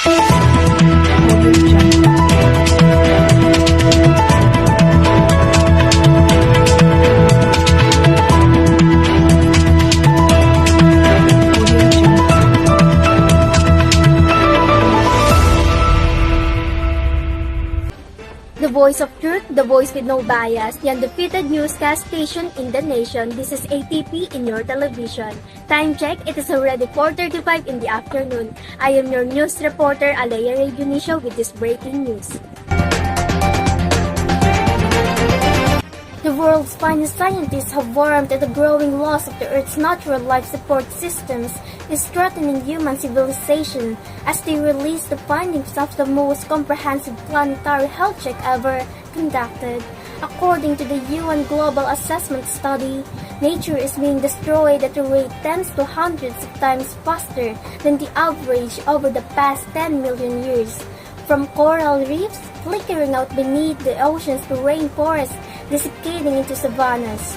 The voice of truth, the voice with no bias, the undefeated newscast station in the nation. This is ATP in your television. Time check, it is already 4:35 in the afternoon. I am your news reporter, Alea Ray Dionisio, with this breaking news. The world's finest scientists have warned that the growing loss of the Earth's natural life support systems is threatening human civilization as they release the findings of the most comprehensive planetary health check ever conducted. According to the UN Global Assessment Study, nature is being destroyed at a rate tens to hundreds of times faster than the average over the past 10 million years. From coral reefs flickering out beneath the oceans to rainforests desiccating into savannas.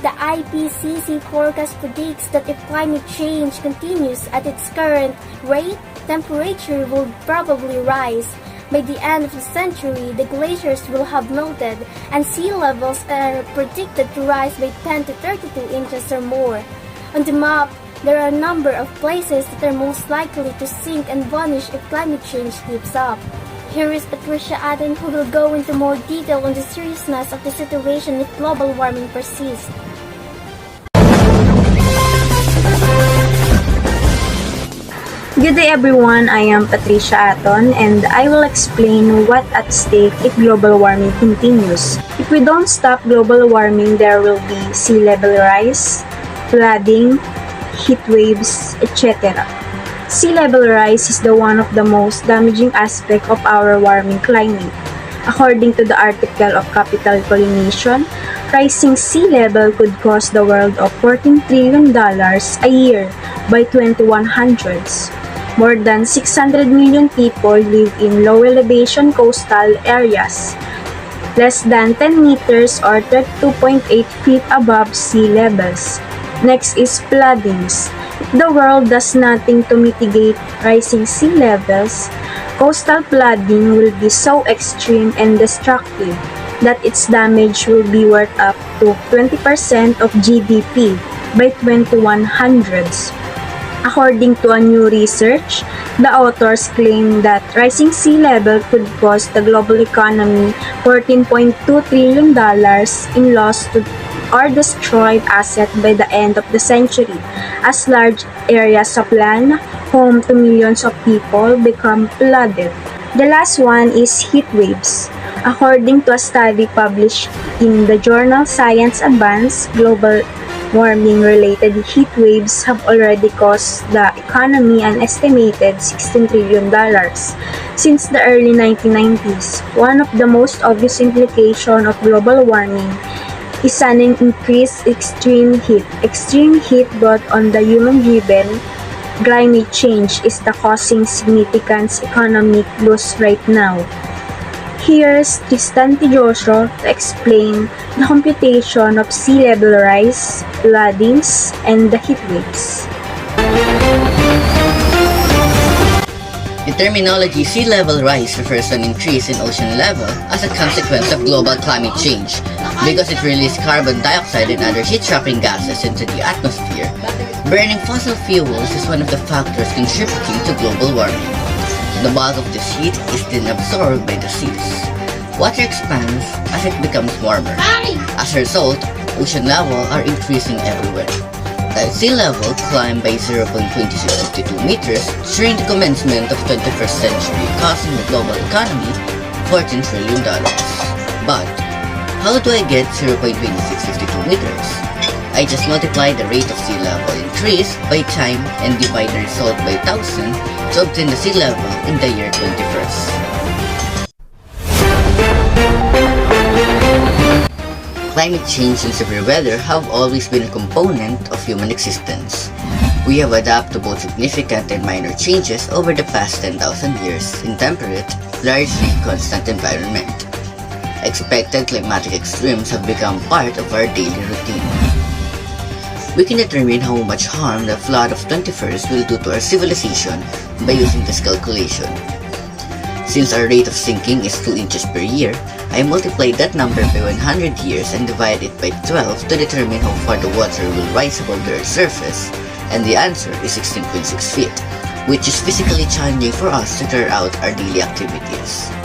The IPCC forecast predicts that if climate change continues at its current rate, temperature will probably rise. By the end of the century, the glaciers will have melted and sea levels are predicted to rise by 10 to 32 inches or more. On the map, there are a number of places that are most likely to sink and vanish if climate change keeps up. Here is Patricia Aden, who will go into more detail on the seriousness of the situation if global warming persists. Good day everyone, I am Patricia Aton and I will explain what at stake if global warming continues. If we don't stop global warming, there will be sea level rise, flooding, heat waves, etc. Sea level rise is the one of the most damaging aspect of our warming climate. According to the article of Capital Colonization, rising sea level could cost the world of $14 trillion a year by 2100s. More than 600 million people live in low elevation coastal areas, less than 10 meters or 32.8 feet above sea levels. Next is floodings. If the world does nothing to mitigate rising sea levels, coastal flooding will be so extreme and destructive that its damage will be worth up to 20% of GDP by 2100s. According to a new research, the authors claim that rising sea level could cost the global economy $14.2 trillion in lost to or destroyed assets by the end of the century, as large areas of land, home to millions of people, become flooded. The last one is heat waves. According to a study published in the journal Science Advances, global warming-related heat waves have already cost the economy an estimated $16 trillion. Since the early 1990s, one of the most obvious implications of global warming is an increased extreme heat. Extreme heat brought on the human-driven climate change is the causing significant economic loss right now. Here's Tristan Tijoso to explain the computation of sea level rise, floodings, and the heat waves. In terminology, sea level rise refers to an increase in ocean level as a consequence of global climate change because it releases carbon dioxide and other heat-trapping gases into the atmosphere. Burning fossil fuels is one of the factors contributing to global warming. The bulk of this heat is then absorbed by the seas. Water expands as it becomes warmer. As a result, ocean levels are increasing everywhere. The sea level climbed by 0.2652 meters during the commencement of 21st century, costing the global economy $14 trillion. But, how do I get 0.2652 meters? I just multiply the rate of sea level increase by time and divide the result by 1000 to obtain the sea level in the year 21st. Climate change and severe weather have always been a component of human existence. We have adapted to both significant and minor changes over the past 10,000 years in temperate, largely constant environment. Expected climatic extremes have become part of our daily routine. We can determine how much harm the flood of 21st will do to our civilization by using this calculation. Since our rate of sinking is 2 inches per year, I multiplied that number by 100 years and divided it by 12 to determine how far the water will rise above the Earth's surface, and the answer is 16.6 feet, which is physically challenging for us to carry out our daily activities.